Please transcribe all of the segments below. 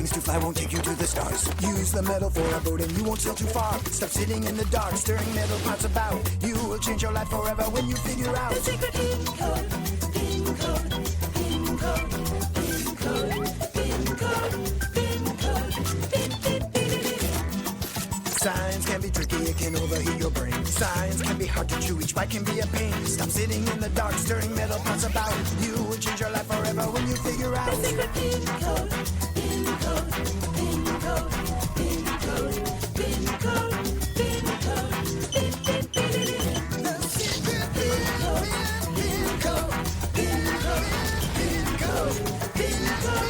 wings to fly won't take you to the stars. Use the metal for a boat and you won't sail too far. Stop sitting in the dark, stirring metal pots about. You will change your life forever when you figure out the secret PinCode, PinCode, PinCode, PinCode, PinCode, PinCode. Science can be tricky, it can overheat your brain. Science can be hard to chew, each bite can be a pain. Stop sitting in the dark, stirring metal pots about. You will change your life forever when you figure out the secret PinCode, PinCode, PinCode, PinCode, PinCode, PinCode, PinCode. The secret PinCode, PinCode, PinCode, PinCode,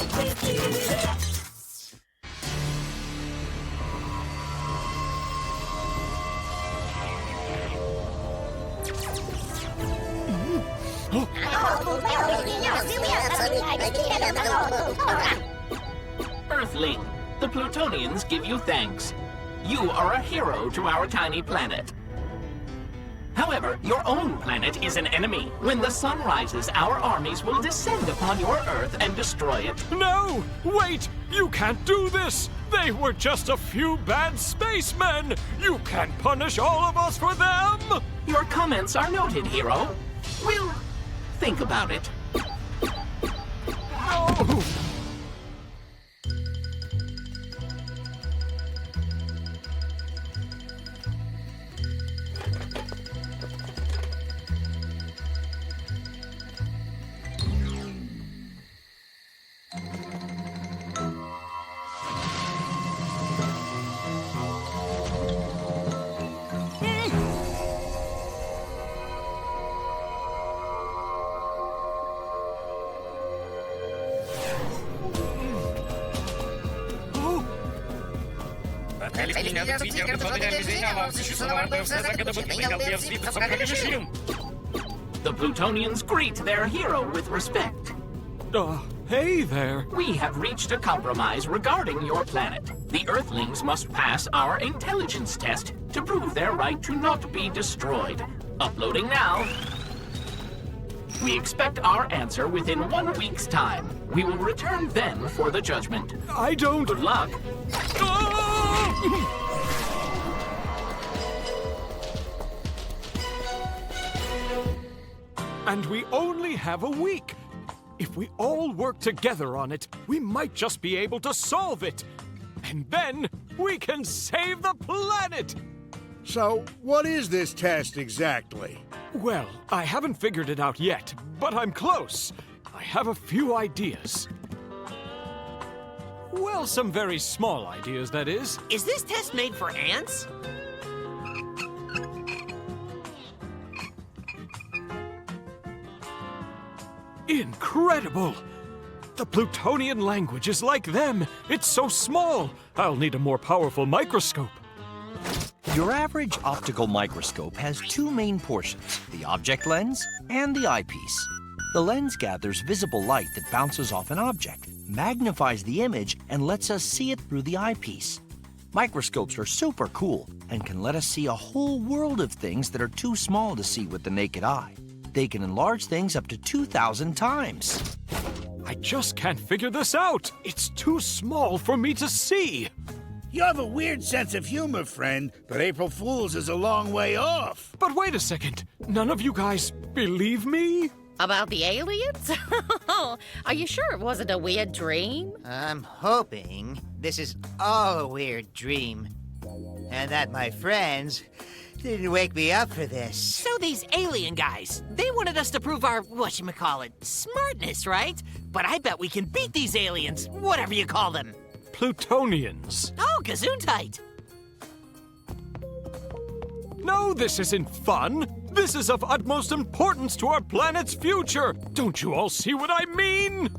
PinCode, PinCode. Earthling, the Plutonians give you thanks. You are a hero to our tiny planet. However, your own planet is an enemy. When the sun rises, our armies will descend upon your Earth and destroy it. No! Wait! You can't do this! They were just a few bad spacemen! You can't punish all of us for them! Your comments are noted, hero. We'll think about it. Oh. The Plutonians greet their hero with respect. Hey there. We have reached a compromise regarding your planet. The Earthlings must pass our intelligence test to prove their right to not be destroyed. Uploading now. We expect our answer within 1 week's time. We will return then for the judgment. I don't... Good luck. And we only have a week. If we all work together on it, we might just be able to solve it. And then we can save the planet! So, what is this test exactly? Well, I haven't figured it out yet, but I'm close. I have a few ideas. Well, some very small ideas, that is. Is this test made for ants? Incredible! The Plutonian language is like them. It's so small. I'll need a more powerful microscope. Your average optical microscope has two main portions, the object lens and the eyepiece. The lens gathers visible light that bounces off an object, magnifies the image, and lets us see it through the eyepiece. Microscopes are super cool and can let us see a whole world of things that are too small to see with the naked eye. They can enlarge things up to 2,000 times. I just can't figure this out. It's too small for me to see. You have a weird sense of humor, friend, but April Fool's is a long way off. But wait a second. None of you guys believe me? About the aliens? Are you sure it wasn't a weird dream? I'm hoping this is all a weird dream. And that my friends didn't wake me up for this. So these alien guys, they wanted us to prove our, whatchamacallit, smartness, right? But I bet we can beat these aliens, whatever you call them. Plutonians. Oh, gesundheit. No, this isn't fun. This is of utmost importance to our planet's future. Don't you all see what I mean?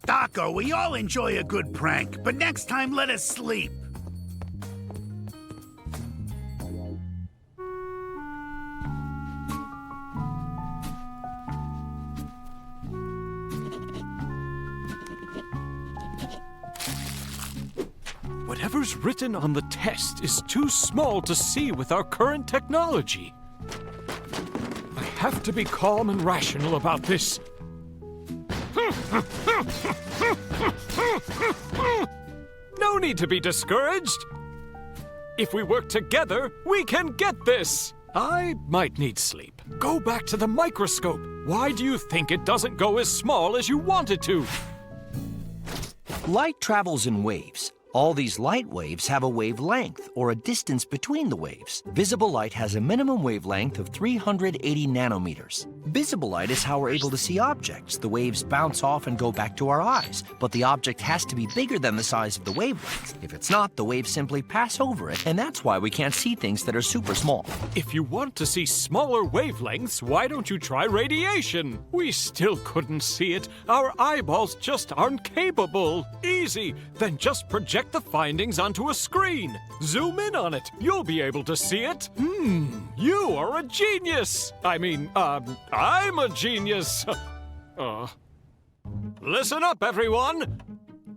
Taco, we all enjoy a good prank, but next time let us sleep. Whatever's written on the test is too small to see with our current technology. I have to be calm and rational about this. No need to be discouraged. If we work together, we can get this. I might need sleep. Go back to the microscope. Why do you think it doesn't go as small as you want it to? Light travels in waves. All these light waves have a wavelength, or a distance between the waves. Visible light has a minimum wavelength of 380 nanometers. Visible light is how we're able to see objects. The waves bounce off and go back to our eyes, but the object has to be bigger than the size of the wavelength. If it's not, the waves simply pass over it, and that's why we can't see things that are super small. If you want to see smaller wavelengths, why don't you try radiation? We still couldn't see it. Our eyeballs just aren't capable. Easy. Then just project the findings onto a screen. Zoom in on it. You'll be able to see it. You are a genius. I'm a genius. Listen up, everyone.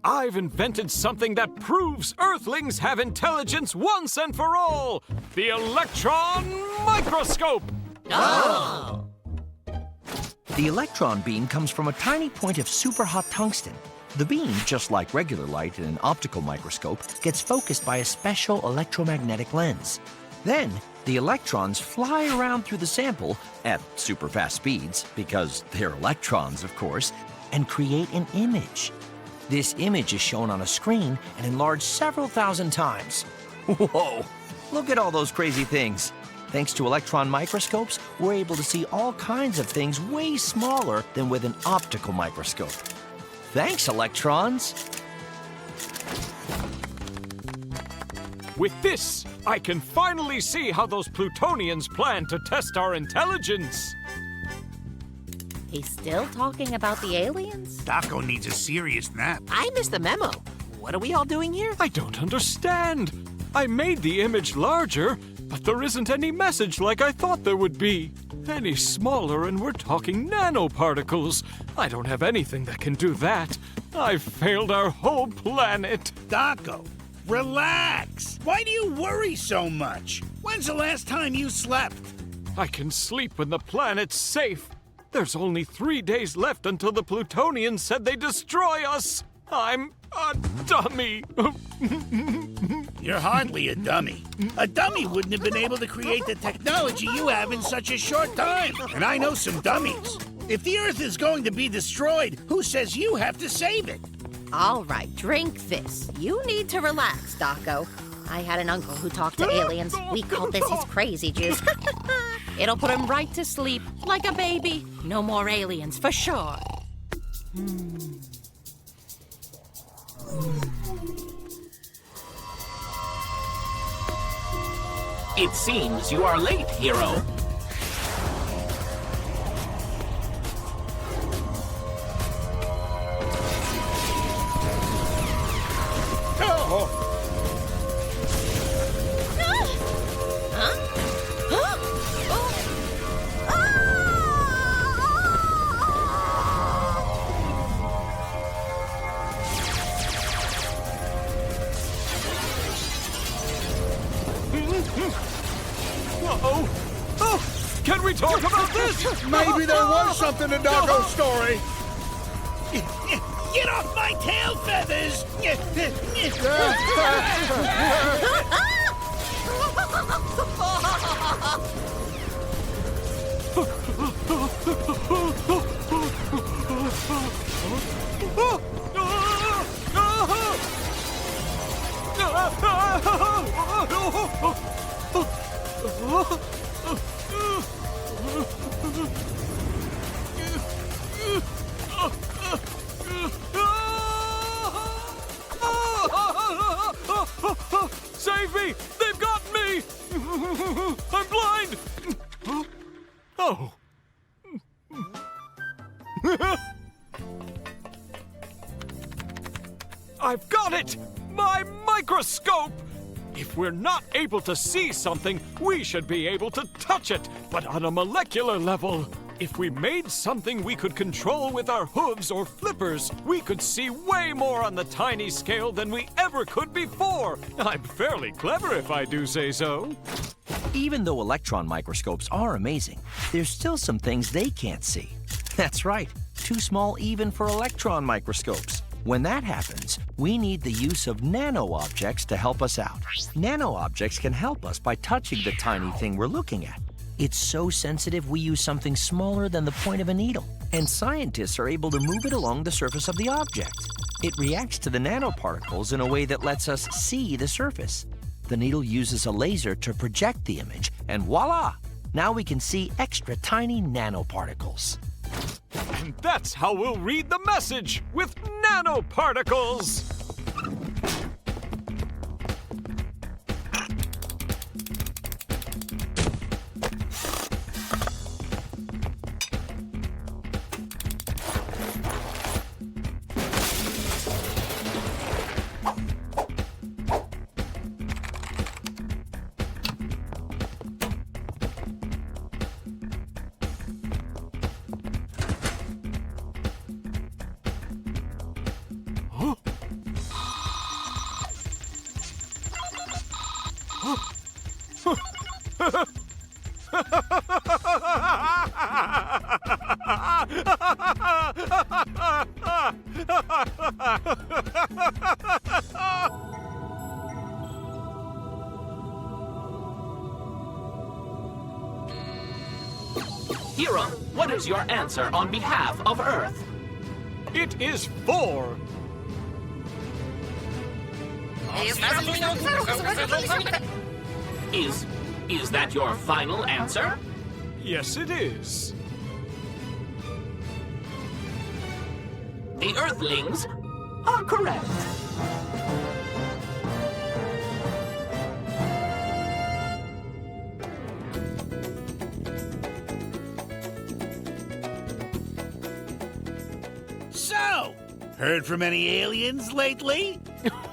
I've invented something that proves Earthlings have intelligence once and for all. The electron microscope. Oh! The electron beam comes from a tiny point of super-hot tungsten. The beam, just like regular light in an optical microscope, gets focused by a special electromagnetic lens. Then, the electrons fly around through the sample at super fast speeds, because they're electrons, of course, and create an image. This image is shown on a screen and enlarged several thousand times. Whoa! Look at all those crazy things. Thanks to electron microscopes, we're able to see all kinds of things way smaller than with an optical microscope. Thanks, electrons. With this, I can finally see how those Plutonians plan to test our intelligence. He's still talking about the aliens? Taco needs a serious nap. I missed the memo. What are we all doing here? I don't understand. I made the image larger, but there isn't any message like I thought there would be. Any smaller and we're talking nanoparticles. I don't have anything that can do that. I've failed our whole planet. Taco, relax. Why do you worry so much? When's the last time you slept? I can sleep when the planet's safe. There's only 3 days left until the Plutonians said they'd destroy us. I'm a dummy. You're hardly a dummy. A dummy wouldn't have been able to create the technology you have in such a short time. And I know some dummies. If the Earth is going to be destroyed, who says you have to save it? All right, drink this. You need to relax, Daco. I had an uncle who talked to aliens. We called this his crazy juice. It'll put him right to sleep, like a baby. No more aliens, for sure. It seems you are late, hero. Can we talk about this? Maybe there was something in Daco's story. Get off my tail feathers! Save me! They've got me! I'm blind! Oh. I've got it! My microscope! If we're not able to see something, we should be able to touch it, but on a molecular level. If we made something we could control with our hooves or flippers, we could see way more on the tiny scale than we ever could before. I'm fairly clever if I do say so. Even though electron microscopes are amazing, there's still some things they can't see. That's right. too small even for electron microscopes. When that happens, we need the use of nano-objects to help us out. Nano-objects can help us by touching the tiny thing we're looking at. It's so sensitive we use something smaller than the point of a needle, and scientists are able to move it along the surface of the object. It reacts to the nanoparticles in a way that lets us see the surface. The needle uses a laser to project the image, and voila! Now we can see extra tiny nanoparticles. And that's how we'll read the message, with nanoparticles! Hero, what is your answer on behalf of Earth? It is 4. Is that your final answer? Yes, it is. The Earthlings are correct. So, heard from any aliens lately?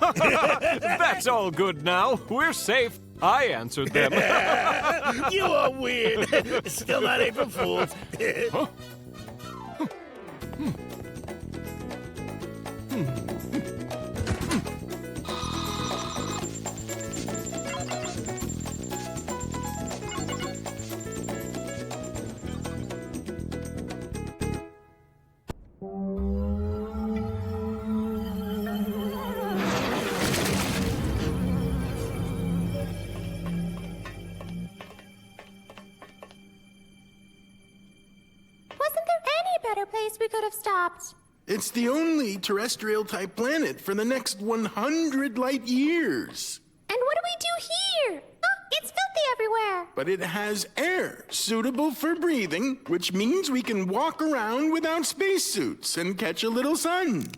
That's all good now. We're safe. I answered them. You are weird. Still not April Fools. Huh? Place we could have stopped. It's the only terrestrial-type planet for the next 100 light years. And what do we do here? Oh, it's filthy everywhere. But it has air suitable for breathing, which means we can walk around without spacesuits and catch a little sun.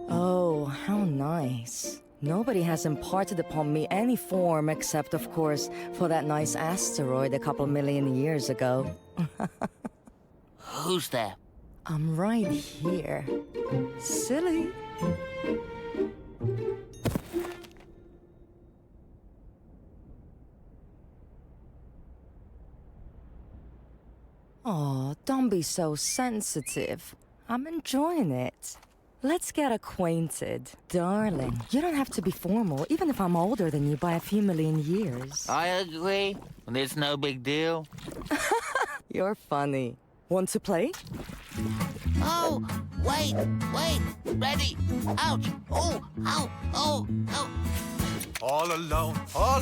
Oh, how nice. Nobody has imparted upon me any form except, of course, for that nice asteroid a couple million years ago. Who's that? I'm right here. Silly. Oh, don't be so sensitive. I'm enjoying it. Let's get acquainted. Darling, you don't have to be formal, even if I'm older than you by a few million years. I agree. It's no big deal. You're funny. Want to play? Oh, wait. Ready. Ouch. Oh, ow, oh, oh. All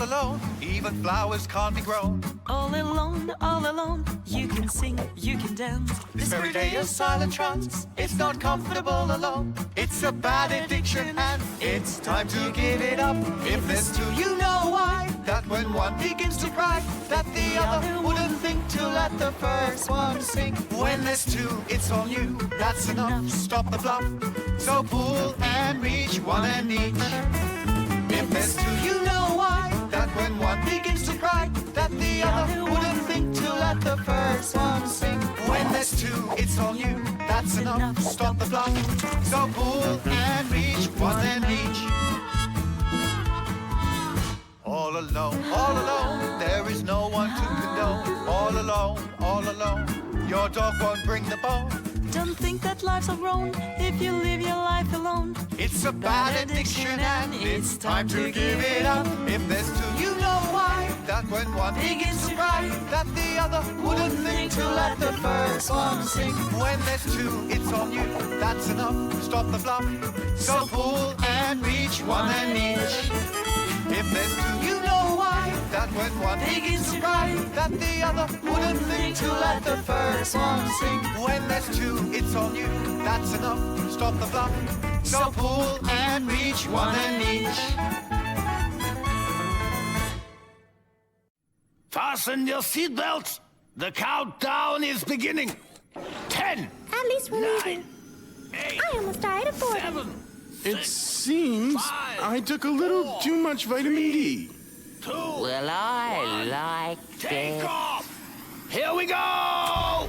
alone, even flowers can't be grown. All alone, you can sing, you can dance. This very day of silent trance, it's not comfortable alone. It's a bad addiction and it's time to give it up. If there's two, you know why. That when one begins to cry, that the other wouldn't think to let the first one sing. When there's two, it's all you, that's enough. Stop the bluff, so pull and reach one and each. If there's two, you know why. That when one begins to cry, that the other wouldn't think to let the first one sing. When there's two, it's all you, that's enough. Stop the bluff, so pull and reach one and each. All alone, there is no one to condone. All alone, your dog won't bring the bone. Don't think that life's a wrong if you live your life alone. It's a bad addiction and it's time to give it up. If there's two, you know why. That when one begins to cry, that the other wouldn't think to let the first one sing. When there's two, it's on you, that's enough. Stop the bluff, so pull and reach one and each. If there's two, you know why. That when one begins to cry, that the other wouldn't think to let the first one sing. When there's two, it's on you, that's enough. Stop the bluff, so pull and reach one and each. Fasten your seatbelts. The countdown is beginning. 10. At least we're leaving. 8. I almost died of boredom. 7. It seems I took a little too much vitamin D. 2. Well, I like Take it. off. Here we go.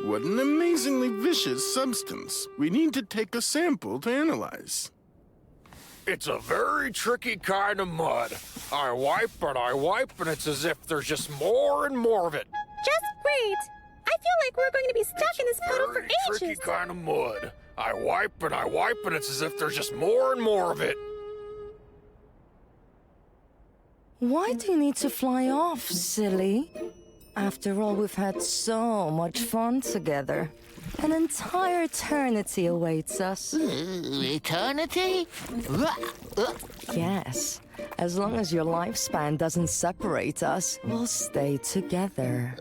What an amazingly vicious substance. We need to take a sample to analyze. It's a very tricky kind of mud. I wipe and it's as if there's just more and more of it. Just great. I feel like we're going to be stuck in this puddle for Very tricky ages. kind of mud. I wipe and it's as if there's just more and more of it. Why do you need to fly off, silly? After all, we've had so much fun together. An entire eternity awaits us. Eternity? Yes. As long as your lifespan doesn't separate us, we'll stay together.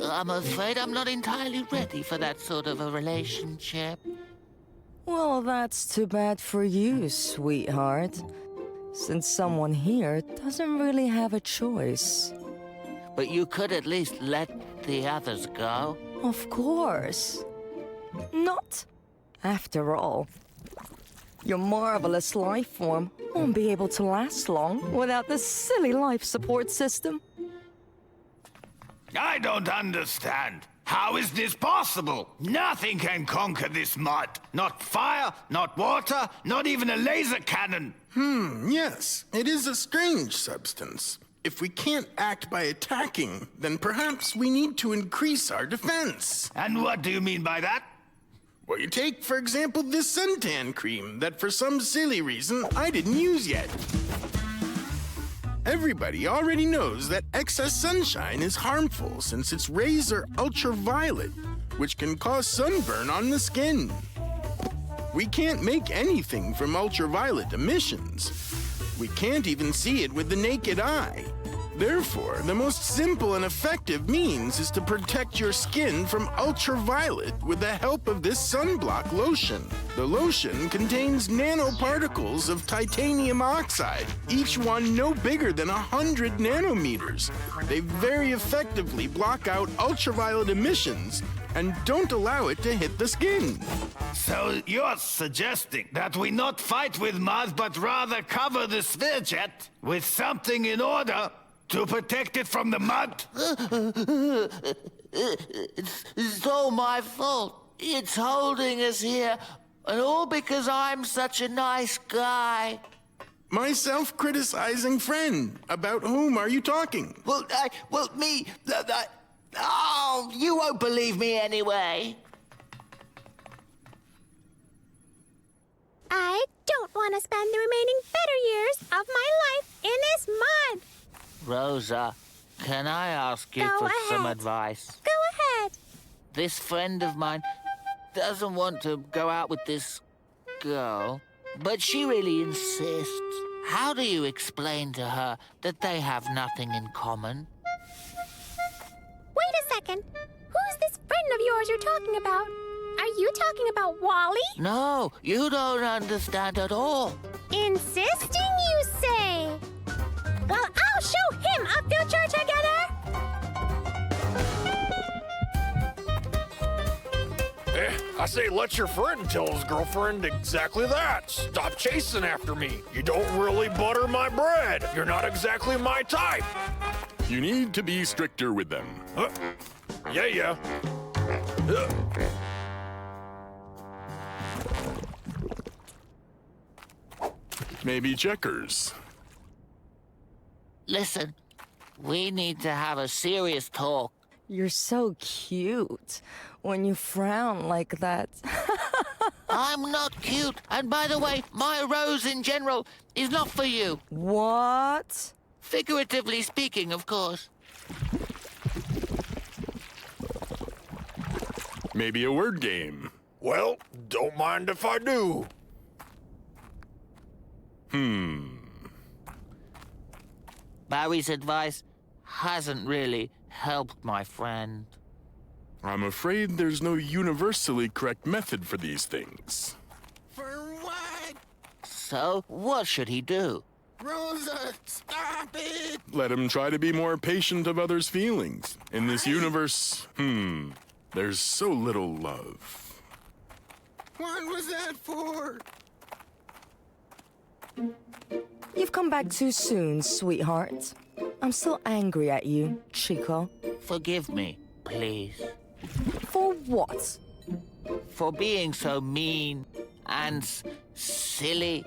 I'm afraid I'm not entirely ready for that sort of a relationship. Well, that's too bad for you, sweetheart. Since someone here doesn't really have a choice. But you could at least let the others go. Of course. Not. After all, your marvelous life form won't be able to last long without this silly life support system. I don't understand. How is this possible? Nothing can conquer this mud. Not fire, not water, not even a laser cannon. Yes, it is a strange substance. If we can't act by attacking, then perhaps we need to increase our defense. And what do you mean by that? Well, you take, for example, this suntan cream that for some silly reason I didn't use yet. Everybody already knows that excess sunshine is harmful since its rays are ultraviolet, which can cause sunburn on the skin. We can't make anything from ultraviolet emissions. We can't even see it with the naked eye. Therefore, the most simple and effective means is to protect your skin from ultraviolet with the help of this sunblock lotion. The lotion contains nanoparticles of titanium oxide, each one no bigger than 100 nanometers. They very effectively block out ultraviolet emissions and don't allow it to hit the skin. So you're suggesting that we not fight with mud, but rather cover the sphere jet with something in order to protect it from the mud? It's all my fault. It's holding us here, and all because I'm such a nice guy. My self-criticizing friend. About whom are you talking? Me. Oh, you won't believe me anyway. I don't want to spend the remaining better years of my life in this mud. Rosa, can I ask you Go for some ahead. advice? Go ahead. This friend of mine doesn't want to go out with this girl, but she really insists. How do you explain to her that they have nothing in common? Wait a second. Who's this friend of yours you're talking about? Are you talking about Wally? No, you don't understand at all. Insisting, you say? Well, I'll show him a future together. I say let your friend tell his girlfriend exactly that. Stop chasing after me. You don't really butter my bread. You're not exactly my type. You need to be stricter with them. Yeah. Maybe checkers. Listen, we need to have a serious talk. You're so cute when you frown like that. I'm not cute. And by the way, my rose in general is not for you. What? Figuratively speaking, of course. Maybe a word game. Well, don't mind if I do. Barry's advice hasn't really helped my friend. I'm afraid there's no universally correct method for these things. For what? So, what should he do? Rosa, stop it! Let him try to be more patient of others' feelings. In this universe, there's so little love. What was that for? You've come back too soon, sweetheart. I'm still angry at you, Chiko. Forgive me, please. For what? For being so mean and silly.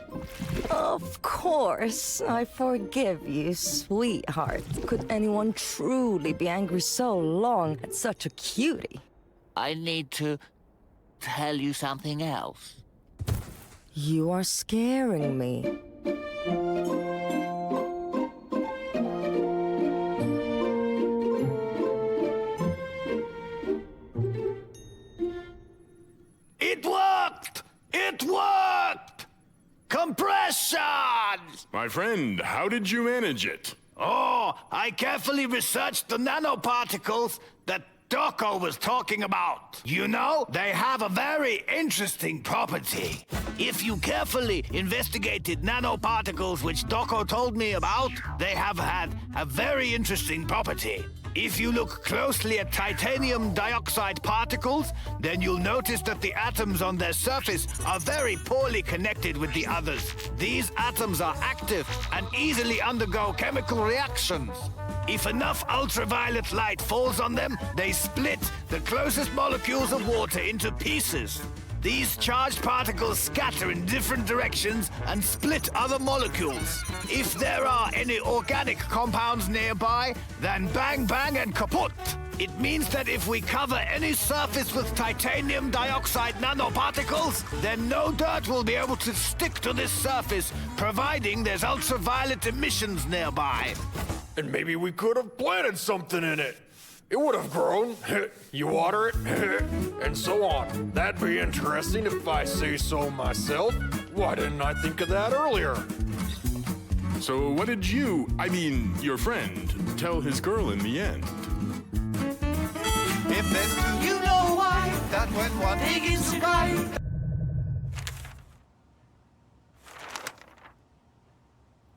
Of course, I forgive you, sweetheart. Could anyone truly be angry so long at such a cutie? I need to tell you something else. You are scaring me. It worked! It worked! Compression! My friend, how did you manage it? Oh, I carefully researched the nanoparticles that Doko was talking about. You know, they have a very interesting property. If you carefully investigated nanoparticles which Doko told me about, they have had a very interesting property. If you look closely at titanium dioxide particles, then you'll notice that the atoms on their surface are very poorly connected with the others. These atoms are active and easily undergo chemical reactions. If enough ultraviolet light falls on them, they split the closest molecules of water into pieces. These charged particles scatter in different directions and split other molecules. If there are any organic compounds nearby, then bang bang and kaput. It means that if we cover any surface with titanium dioxide nanoparticles, then no dirt will be able to stick to this surface, providing there's ultraviolet emissions nearby. And maybe we could have planted something in it. It would have grown. You water it, and so on. That'd be interesting if I say so myself. Why didn't I think of that earlier? So what did your friend, tell his girl in the end? If there's two, you know why. That when one begins to cry.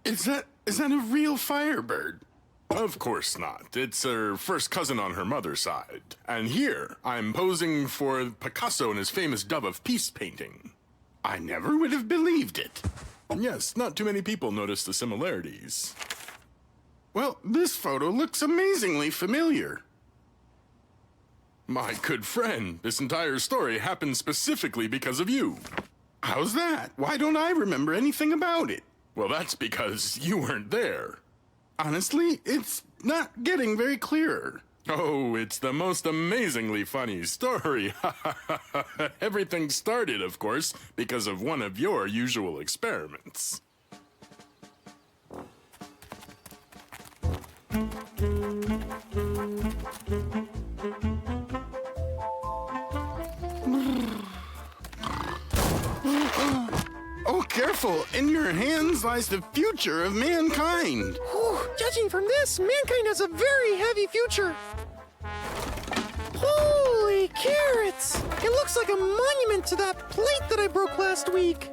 Is that a real Firebird? Of course not. It's her first cousin on her mother's side. And here, I'm posing for Picasso in his famous Dove of Peace painting. I never would have believed it. And yes, not too many people notice the similarities. Well, this photo looks amazingly familiar. My good friend, this entire story happened specifically because of you. How's that? Why don't I remember anything about it? Well, that's because you weren't there. Honestly, it's not getting very clear. Oh, it's the most amazingly funny story. Everything started, of course, because of one of your usual experiments. Oh, careful! In your hands lies the future of mankind. Whew, judging from this, mankind has a very heavy future. Holy carrots! It looks like a monument to that plate that I broke last week.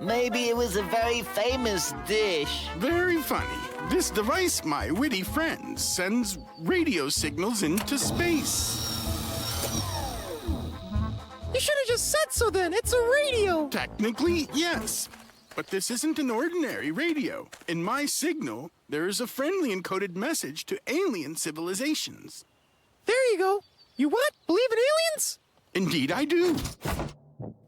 Maybe it was a very famous dish. Very funny. This device, my witty friend, sends radio signals into space. You should have just said so then. It's a radio. Technically, yes. But this isn't an ordinary radio. In my signal, there is a friendly encoded message to alien civilizations. There you go. You what? Believe in aliens? Indeed I do.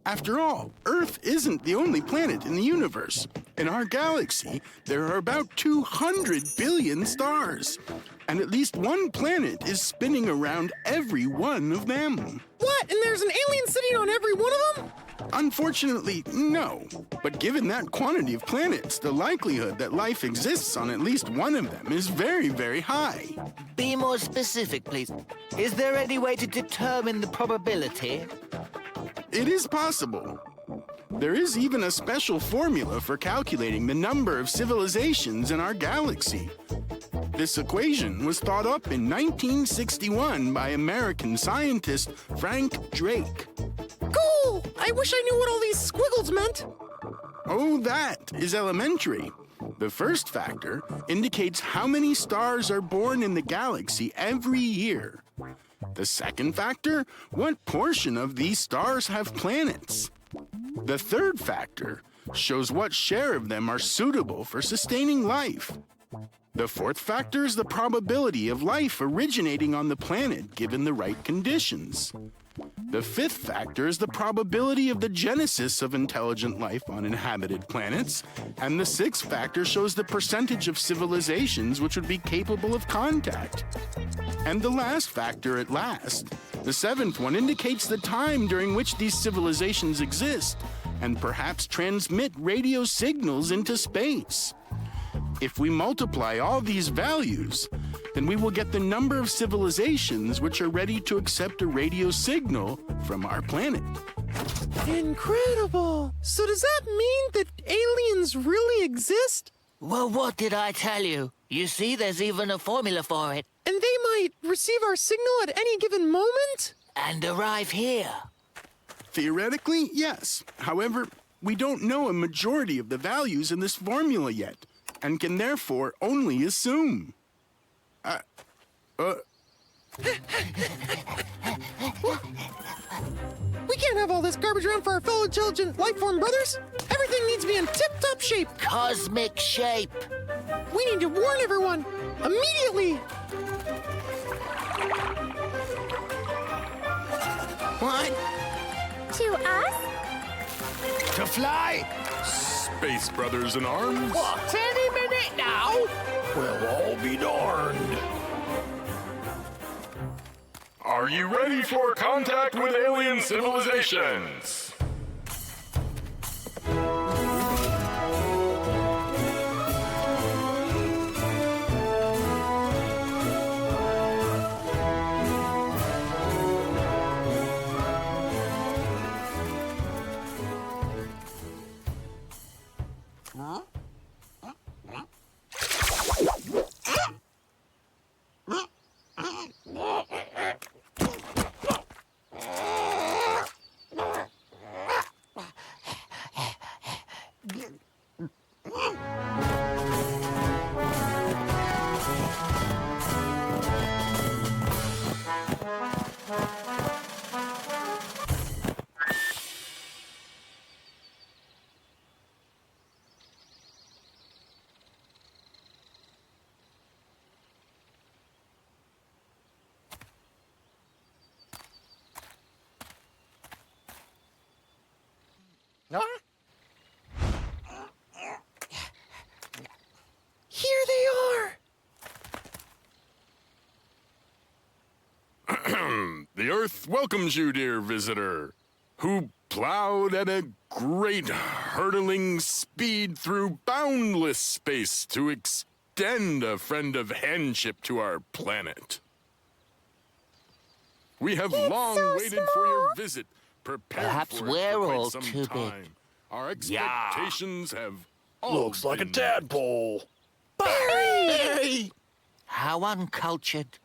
After all, Earth isn't the only planet in the universe. In our galaxy, there are about 200 billion stars. And at least one planet is spinning around every one of them. What? And there's an alien sitting on every one of them? Unfortunately, no. But given that quantity of planets, the likelihood that life exists on at least one of them is very, very high. Be more specific, please. Is there any way to determine the probability? It is possible. There is even a special formula for calculating the number of civilizations in our galaxy. This equation was thought up in 1961 by American scientist Frank Drake. Cool! I wish I knew what all these squiggles meant. Oh, that is elementary. The first factor indicates how many stars are born in the galaxy every year. The second factor, what portion of these stars have planets. The third factor shows what share of them are suitable for sustaining life. The fourth factor is the probability of life originating on the planet given the right conditions. The fifth factor is the probability of the genesis of intelligent life on inhabited planets. And the sixth factor shows the percentage of civilizations which would be capable of contact. And the last factor at last, the seventh one, indicates the time during which these civilizations exist and perhaps transmit radio signals into space. If we multiply all these values, then we will get the number of civilizations which are ready to accept a radio signal from our planet. Incredible! So does that mean that aliens really exist? Well, what did I tell you? You see, there's even a formula for it. And they might receive our signal at any given moment? And arrive here. Theoretically, yes. However, we don't know a majority of the values in this formula yet, and can therefore only assume. We can't have all this garbage around for our fellow intelligent life form brothers. Everything needs to be in tip-top shape. Cosmic shape. We need to warn everyone immediately. What? To us? To fly? Space Brothers in Arms? What, any minute now? We'll all be darned. Are you ready for contact with alien civilizations? Here they are. The Earth welcomes you, dear visitor, who plowed at a great hurtling speed through boundless space to extend a friend of handship to our planet. We have long waited for your visit, prepared Perhaps for it we're for quite all some too big. time. Our expectations have all Looks like a been tadpole. Barry! How uncultured.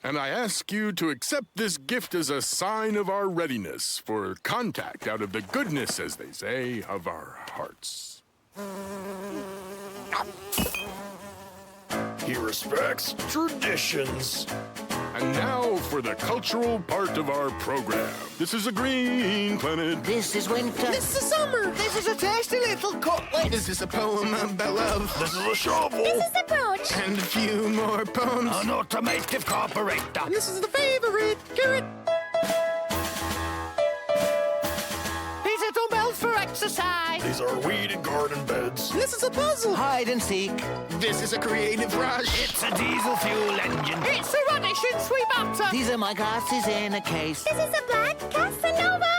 And I ask you to accept this gift as a sign of our readiness for contact out of the goodness, as they say, of our hearts. He respects traditions. And now for the cultural part of our program. This is a green planet. This is winter. This is summer. This is a tasty little cutlet. This is a poem about love. This is a shovel. This is the brooch. And a few more poems. An automotive carburetor. And this is the favorite, carrot. These are dumbbells for exercise. These are weed and garden beds. This is a puzzle. Hide and seek. This is a creative rush. It's a diesel fuel engine. It's a radish and sweet butter. These are my glasses in a case. This is a black Casanova.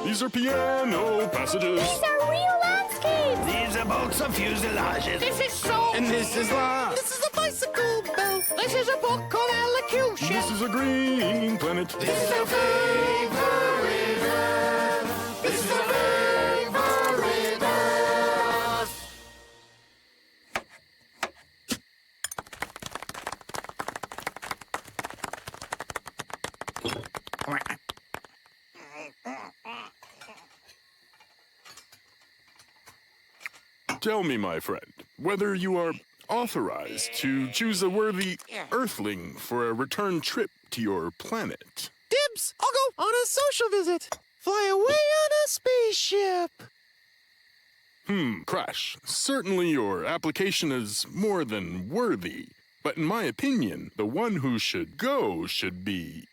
These are piano passages. These are real landscapes. These are bolts and fuselages. This is soap. And this is love. This is a bicycle bell. This is a book called Elocution. This is a green planet. This is a favorite verb. This is a favorite verb. Tell me, my friend, whether you are authorized to choose a worthy Earthling for a return trip to your planet. Dibs. I'll go on a social visit. Fly away on a spaceship. Crash. Certainly your application is more than worthy. But in my opinion, the one who should go should be...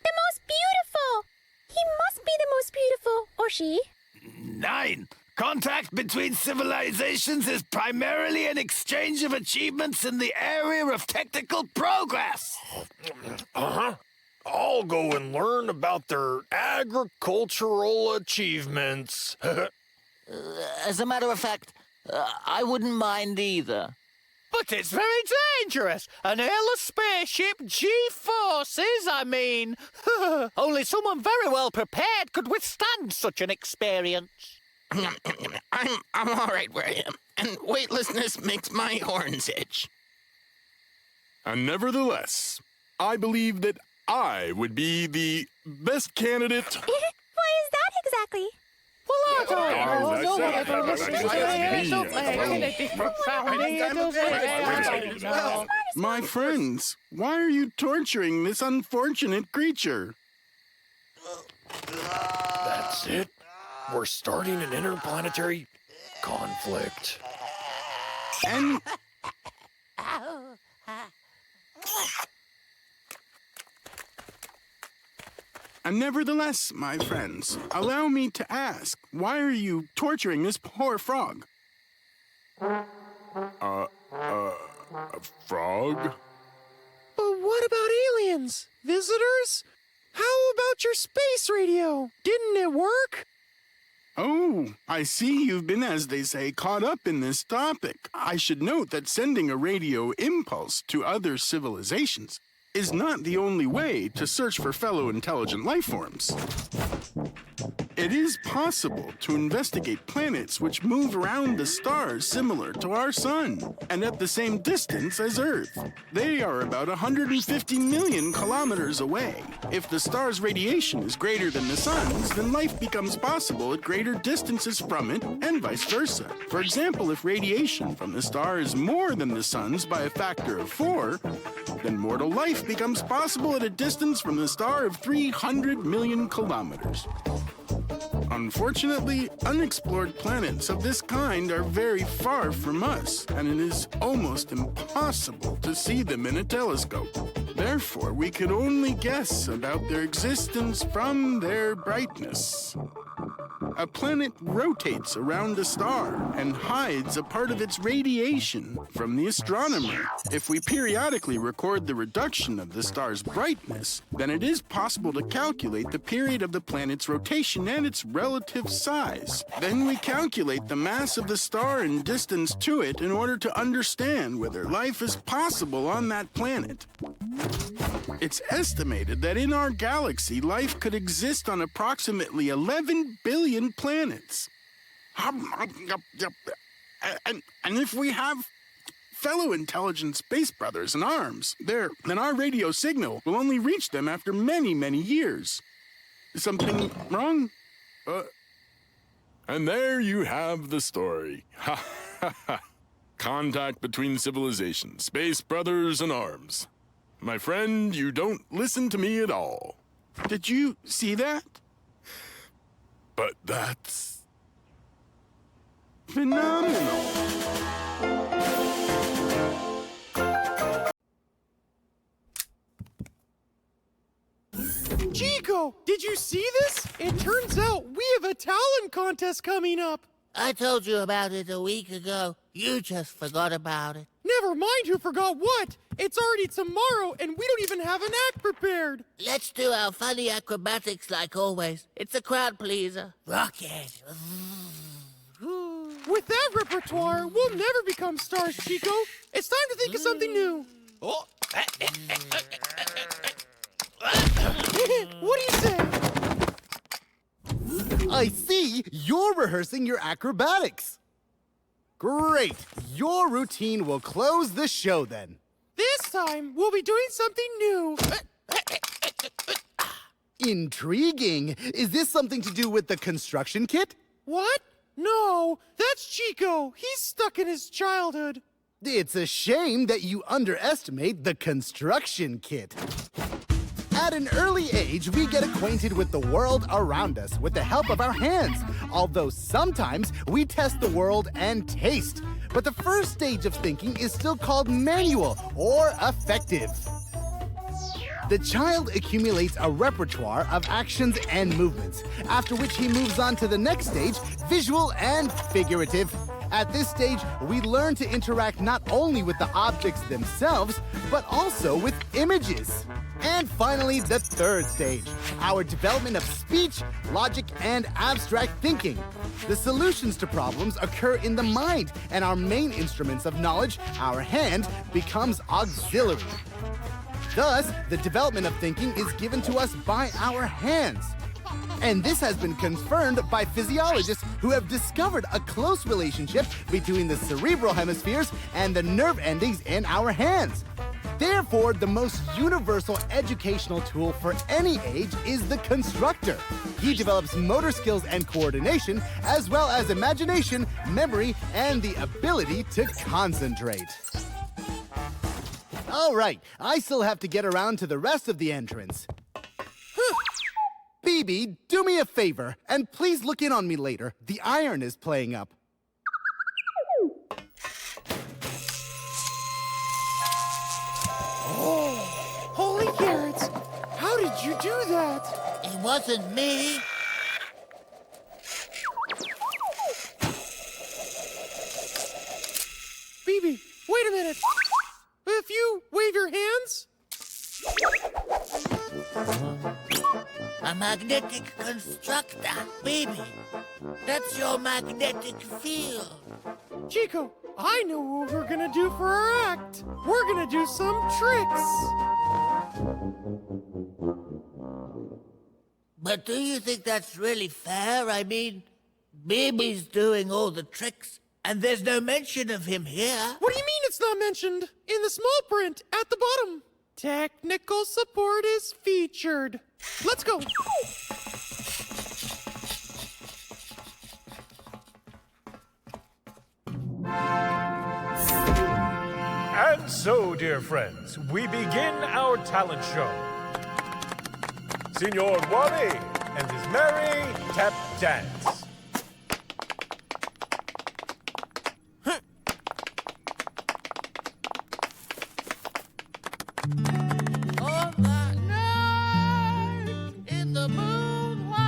The most beautiful. He must be the most beautiful. Or she. 9. Contact between civilizations is primarily an exchange of achievements in the area of technical progress. Uh-huh. I'll go and learn about their agricultural achievements. As a matter of fact, I wouldn't mind either. But it's very dangerous. An airless spaceship, G-forces, I mean. Only someone very well prepared could withstand such an experience. I'm all right where I am, and weightlessness makes my horns itch. And nevertheless, I believe that I would be the best candidate... Why is that exactly? Well, I don't know. My friends, why are you torturing this unfortunate creature? That's it. We're starting an interplanetary conflict. And... And nevertheless, my friends, allow me to ask, why are you torturing this poor frog? A frog? But what about aliens? Visitors? How about your space radio? Didn't it work? Oh, I see you've been, as they say, caught up in this topic. I should note that sending a radio impulse to other civilizations is not the only way to search for fellow intelligent life forms. It is possible to investigate planets which move around the stars similar to our sun and at the same distance as Earth. They are about 150 million kilometers away. If the star's radiation is greater than the sun's, then life becomes possible at greater distances from it and vice versa. For example, if radiation from the star is more than the sun's by a factor of 4, then mortal life becomes possible at a distance from the star of 300 million kilometers. Unfortunately, unexplored planets of this kind are very far from us, and it is almost impossible to see them in a telescope. Therefore, we could only guess about their existence from their brightness. A planet rotates around a star and hides a part of its radiation from the astronomer. If we periodically record the reduction of the star's brightness, then it is possible to calculate the period of the planet's rotation and its relative size. Then we calculate the mass of the star and distance to it in order to understand whether life is possible on that planet. It's estimated that in our galaxy, life could exist on approximately 11 billion planets. And if we have fellow intelligent space brothers in arms, then our radio signal will only reach them after many, many years. Is something wrong? And there you have the story. Ha ha ha. Contact between civilizations, space brothers in arms. My friend, you don't listen to me at all. Did you see that? But that's phenomenal. Chiko, did you see this? It turns out we have a talent contest coming up. I told you about it a week ago. You just forgot about it. Never mind who forgot what. It's already tomorrow, and we don't even have an act prepared. Let's do our funny acrobatics like always. It's a crowd pleaser. Rock it. With that repertoire, we'll never become stars, Chiko. It's time to think of something new. What do you say? I see you're rehearsing your acrobatics. Great. Your routine will close the show then. This time, we'll be doing something new. Intriguing. Is this something to do with the construction kit? What? No, that's Chiko. He's stuck in his childhood. It's a shame that you underestimate the construction kit. At an early age, we get acquainted with the world around us with the help of our hands, although sometimes we test the world and taste. But the first stage of thinking is still called manual or affective. The child accumulates a repertoire of actions and movements, after which he moves on to the next stage, visual and figurative. At this stage, we learn to interact not only with the objects themselves, but also with images. And finally, the third stage, our development of speech, logic, and abstract thinking. The solutions to problems occur in the mind, and our main instruments of knowledge, our hand, becomes auxiliary. Thus, the development of thinking is given to us by our hands. And this has been confirmed by physiologists who have discovered a close relationship between the cerebral hemispheres and the nerve endings in our hands. Therefore, the most universal educational tool for any age is the constructor. He develops motor skills and coordination, as well as imagination, memory, and the ability to concentrate. All right, I still have to get around to the rest of the entrance. Phoebe, do me a favor, and please look in on me later. The iron is playing up. Oh, holy carrots! How did you do that? It wasn't me. Phoebe, wait a minute. If you wave your hands... A magnetic constructor, baby. That's your magnetic field. Chiko, I know what we're gonna do for our act. We're gonna do some tricks. But do you think that's really fair? I mean, Baby's doing all the tricks, and there's no mention of him here. What do you mean it's not mentioned? In the small print at the bottom. Technical support is featured. Let's go. And so, dear friends, we begin our talent show. Signor Wally and his merry tap dance. On that night, in the moonlight,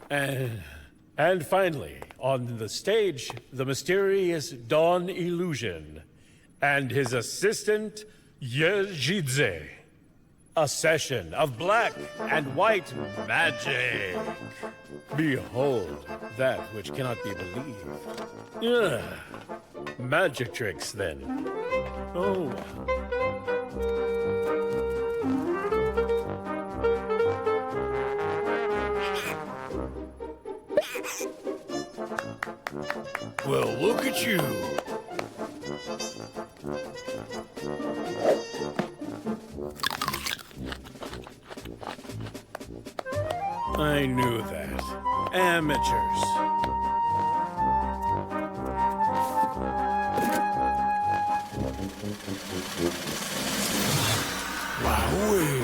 And finally, on the stage, the mysterious Dawn Illusion and his assistant, Yejidze. A session of black and white magic. Behold that which cannot be believed. Magic tricks, then. Oh. Well, look at you. I knew that. Amateurs. Wowee.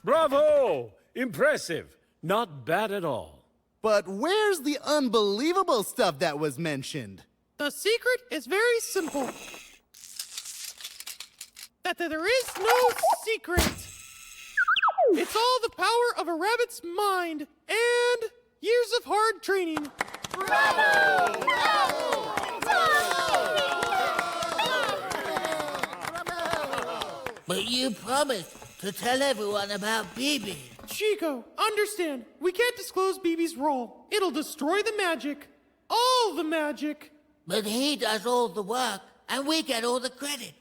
Bravo! Impressive. Not bad at all. But where's the unbelievable stuff that was mentioned? The secret is very simple. That there is no secret. It's all the power of a rabbit's mind and years of hard training. Bravo! Bravo! But you promised to tell everyone about BB. Chiko, understand, we can't disclose BB's role. It'll destroy the magic. All the magic. But he does all the work, and we get all the credit.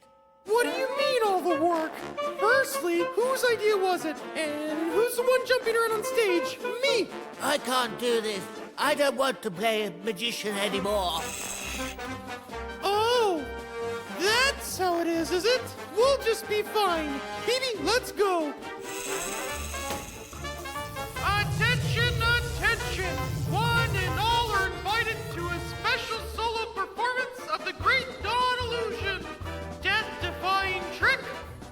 What do you mean, all the work? Firstly, whose idea was it? And who's the one jumping around on stage? Me! I can't do this. I don't want to play a magician anymore. Oh! That's how it is it? We'll just be fine. BB, let's go! Attention, attention! One and all are invited to a special solo performance of the Great Dawn Illusion, Death-Defying Trick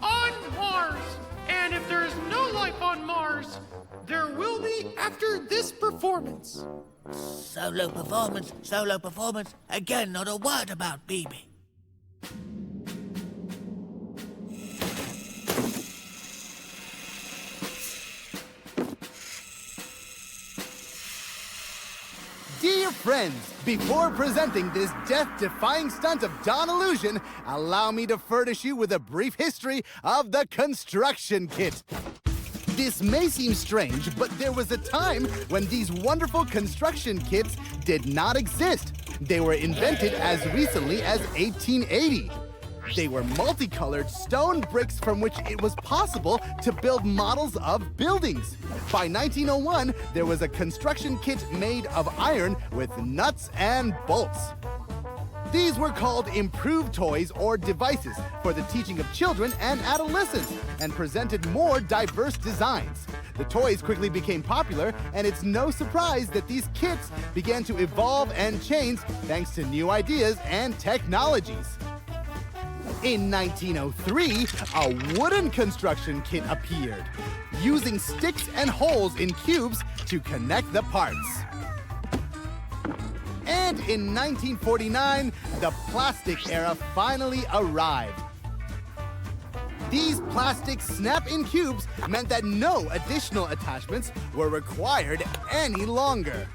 on Mars. And if there is no life on Mars, there will be after this performance. Solo performance. Again, not a word about BB. Dear friends, before presenting this death-defying stunt of Dawn Illusion, allow me to furnish you with a brief history of the construction kit. This may seem strange, but there was a time when these wonderful construction kits did not exist. They were invented as recently as 1880. They were multicolored stone bricks from which it was possible to build models of buildings. By 1901, there was a construction kit made of iron with nuts and bolts. These were called improved toys or devices for the teaching of children and adolescents and presented more diverse designs. The toys quickly became popular, and it's no surprise that these kits began to evolve and change thanks to new ideas and technologies. In 1903, a wooden construction kit appeared, using sticks and holes in cubes to connect the parts. And in 1949, the plastic era finally arrived. These plastic snap-in cubes meant that no additional attachments were required any longer.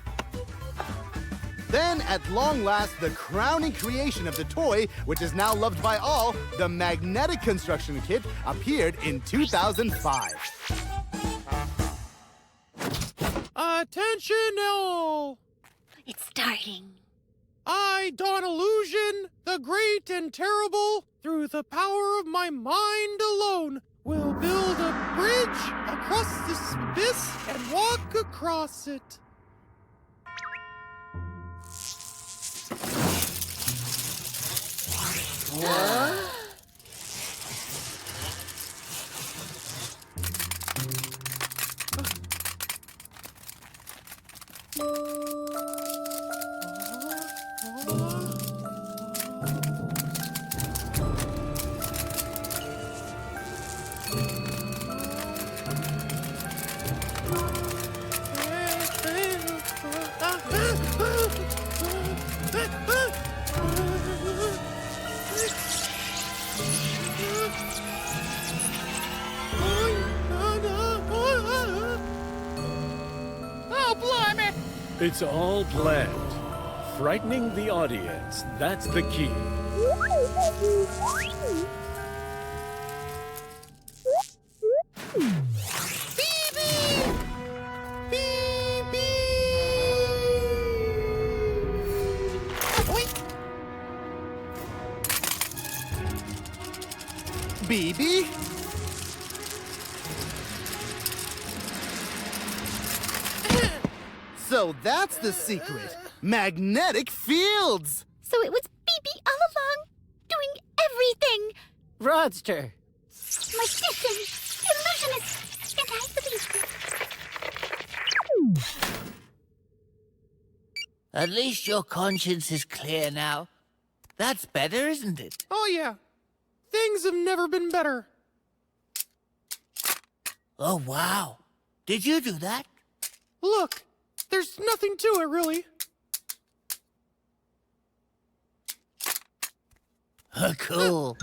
Then, at long last, the crowning creation of the toy, which is now loved by all, the magnetic construction kit, appeared in 2005. Attention all! It's starting. I, Dawn Illusion, the great and terrible, through the power of my mind alone, will build a bridge across this abyss and walk across it. What? Oh, blimey! It's all planned. Frightening the audience, that's the key. BB? So that's the secret. Magnetic fields! So it was BB all along, doing everything. Rodster. Magician, illusionist, and I believe At least your conscience is clear now. That's better, isn't it? Oh, yeah. Things have never been better. Oh, wow. Did you do that? Look, there's nothing to it, really. Cool.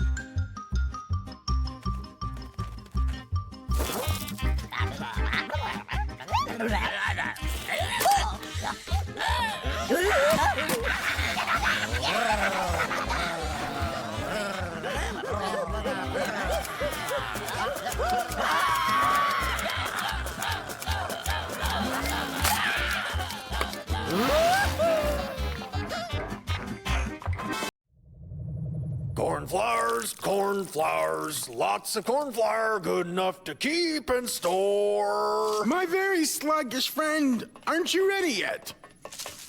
Cornflowers, lots of cornflower, good enough to keep in store. My very sluggish friend, aren't you ready yet?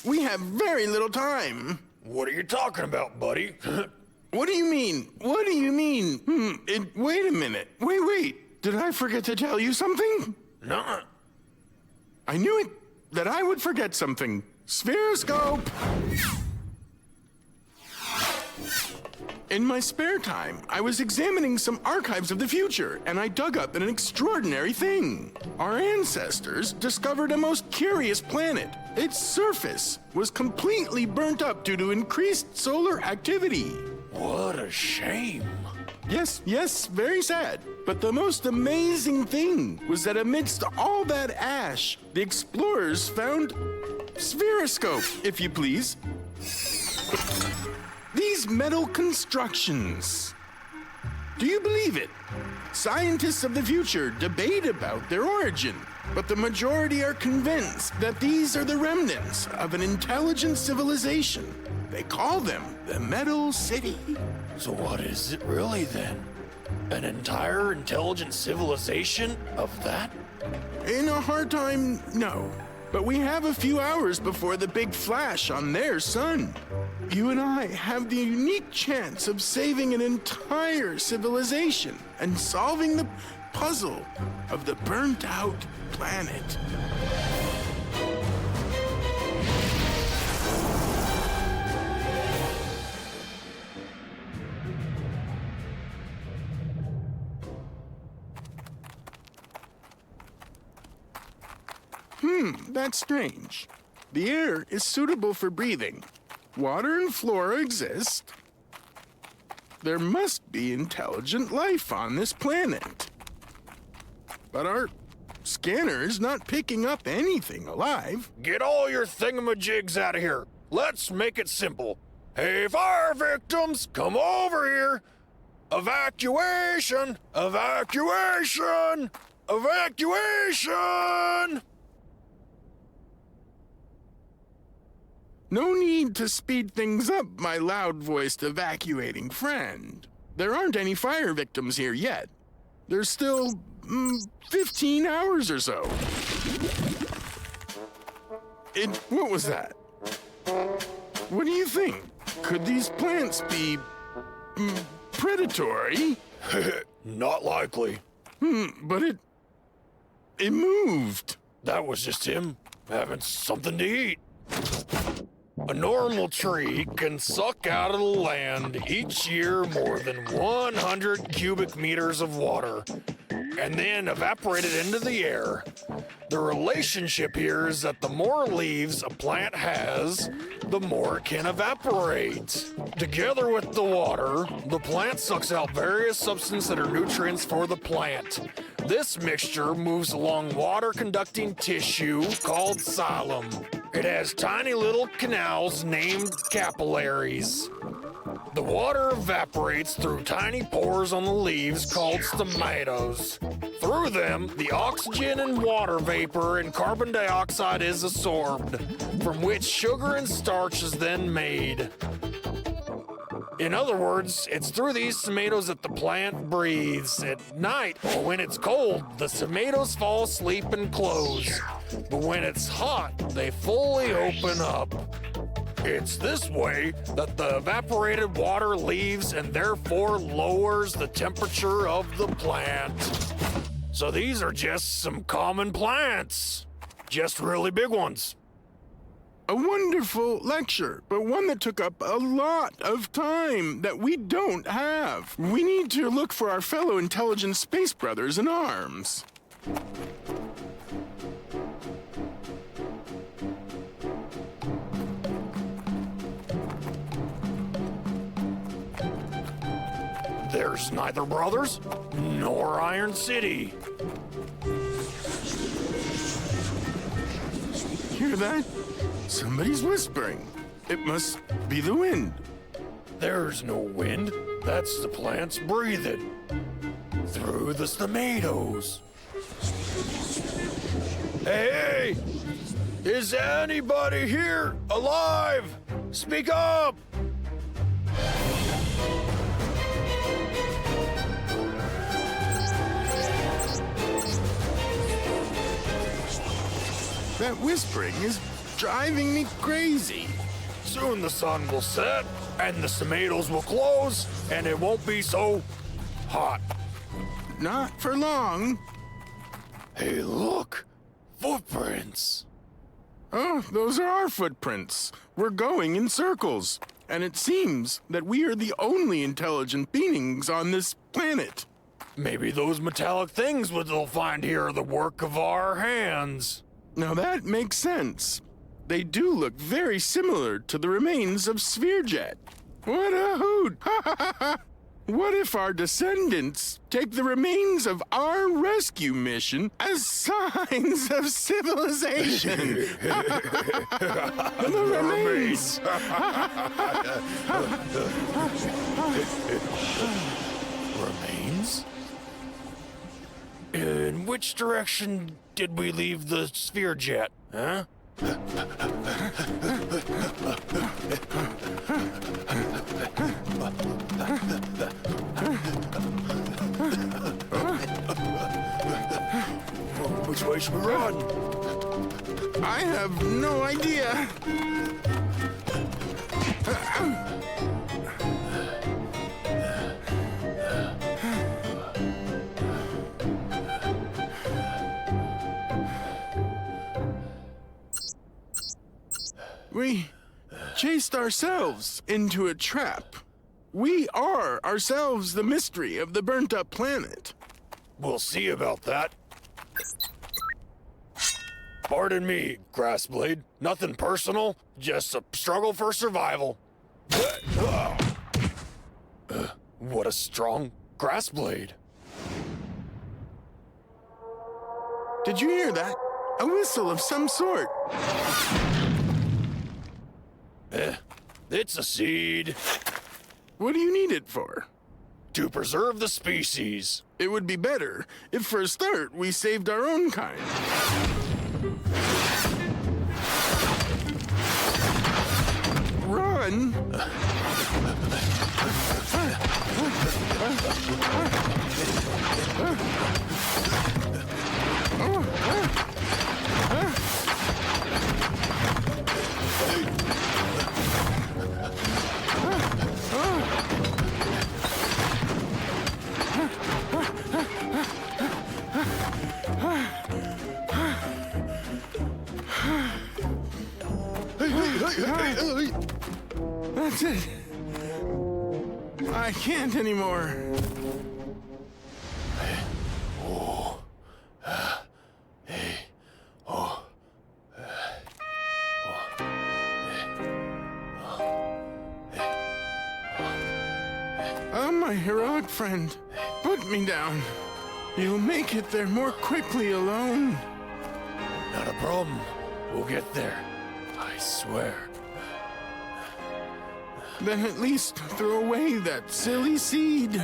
We have very little time. What are you talking about, buddy? What do you mean? What do you mean? Wait a minute. Wait. Did I forget to tell you something? No. I knew it, that I would forget something. Spheroscope! In my spare time, I was examining some archives of the future, and I dug up an extraordinary thing. Our ancestors discovered a most curious planet. Its surface was completely burnt up due to increased solar activity. What a shame. Yes, very sad. But the most amazing thing was that amidst all that ash, the explorers found Spheroscope, if you please. These metal constructions. Do you believe it? Scientists of the future debate about their origin, but the majority are convinced that these are the remnants of an intelligent civilization. They call them the Metal City. So what is it really then? An entire intelligent civilization of that? In a hard time, no. But we have a few hours before the big flash on their sun. You and I have the unique chance of saving an entire civilization and solving the puzzle of the burnt-out planet. That's strange. The air is suitable for breathing. Water and flora exist. There must be intelligent life on this planet. But our scanner is not picking up anything alive. Get all your thingamajigs out of here. Let's make it simple. Hey, fire victims, come over here. Evacuation! Evacuation! Evacuation! No need to speed things up, my loud-voiced evacuating friend. There aren't any fire victims here yet. There's still 15 hours or so. What was that? What do you think? Could these plants be predatory? Not likely. But it moved. That was just him having something to eat. A normal tree can suck out of the land each year more than 100 cubic meters of water and then evaporate it into the air. The relationship here is that the more leaves a plant has, the more it can evaporate. Together with the water, the plant sucks out various substances that are nutrients for the plant. This mixture moves along water-conducting tissue called xylem. It has tiny little canals named capillaries. The water evaporates through tiny pores on the leaves called stomatos. Through them, the oxygen and water vapor and carbon dioxide is absorbed, from which sugar and starch is then made. In other words, it's through these tomatoes that the plant breathes. At night, or when it's cold, the tomatoes fall asleep and close. But when it's hot, they fully open up. It's this way that the evaporated water leaves and therefore lowers the temperature of the plant. So these are just some common plants. Just really big ones. A wonderful lecture, but one that took up a lot of time that we don't have. We need to look for our fellow intelligent space brothers in arms. There's neither brothers nor Iron City. Hear that? Somebody's whispering. It must be the wind. There's no wind. That's the plants breathing through the tomatoes. Hey! Is anybody here alive? Speak up! That whispering is driving me crazy. Soon the sun will set, and the tomatoes will close, and it won't be so hot. Not for long. Hey, look! Footprints! Oh, those are our footprints. We're going in circles. And it seems that we are the only intelligent beings on this planet. Maybe those metallic things that they'll find here are the work of our hands. Now that makes sense. They do look very similar to the remains of Spherejet. What a hoot! What if our descendants take the remains of our rescue mission as signs of civilization? The remains! Remains? In which direction did we leave the sphere jet, huh? Which way should we run? I have no idea. We chased ourselves into a trap. We are ourselves the mystery of the burnt-up planet. We'll see about that. Pardon me, Grassblade. Nothing personal, just a struggle for survival. What a strong Grassblade. Did you hear that? A whistle of some sort. It's a seed. What do you need it for? To preserve the species. It would be better if, for a start, we saved our own kind. Run! That's it. I can't anymore. my heroic friend. Put me down. You'll make it there more quickly alone. Not a problem. We'll get there. I swear. Then at least throw away that silly seed.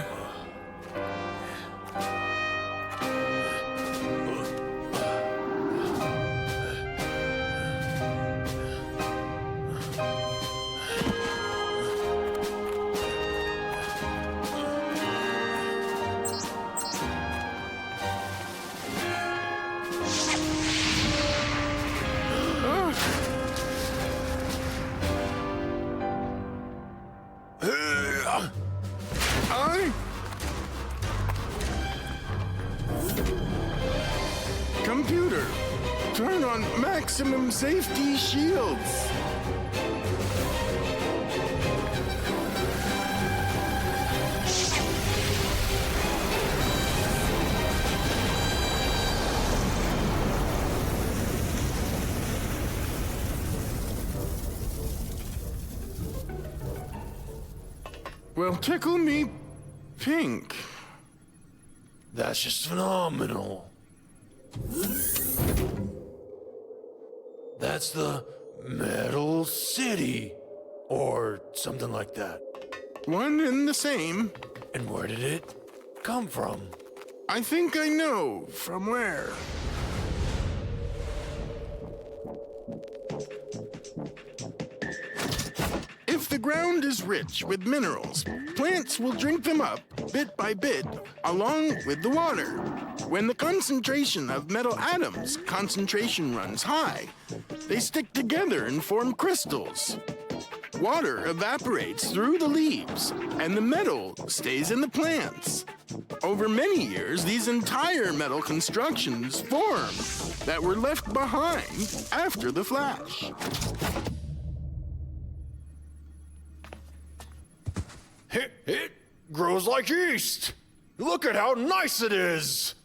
Computer, turn on maximum safety shields. Well, tickle me pink. That's just phenomenal. That's the Metal City, or something like that. One and the same. And where did it come from? I think I know from where. If the ground is rich with minerals, plants will drink them up bit by bit along with the water. When the concentration of metal atoms concentration runs high, they stick together and form crystals. Water evaporates through the leaves, and the metal stays in the plants. Over many years, these entire metal constructions form that were left behind after the flash. It grows like yeast. Look at how nice it is.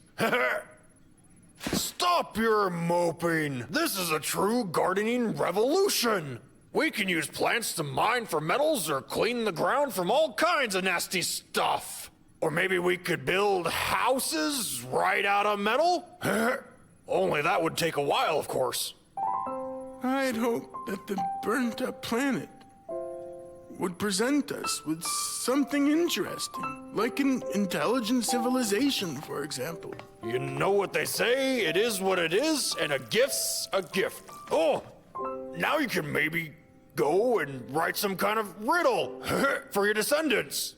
Stop your moping. This is a true gardening revolution. We can use plants to mine for metals or clean the ground from all kinds of nasty stuff. Or maybe we could build houses right out of metal? Only that would take a while, of course. I'd hope that the burnt-up planet would present us with something interesting, like an intelligent civilization, for example. You know what they say, it is what it is, and a gift's a gift. Oh, now you can maybe go and write some kind of riddle for your descendants.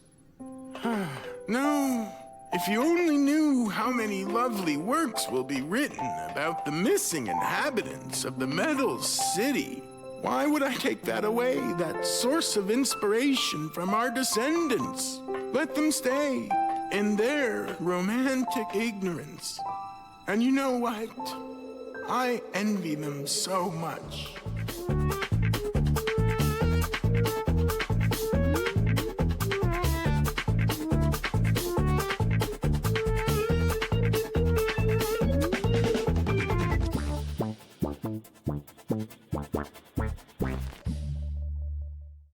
No, if you only knew how many lovely works will be written about the missing inhabitants of the Metal City. Why would I take that away, that source of inspiration from our descendants? Let them stay in their romantic ignorance. And you know what? I envy them so much.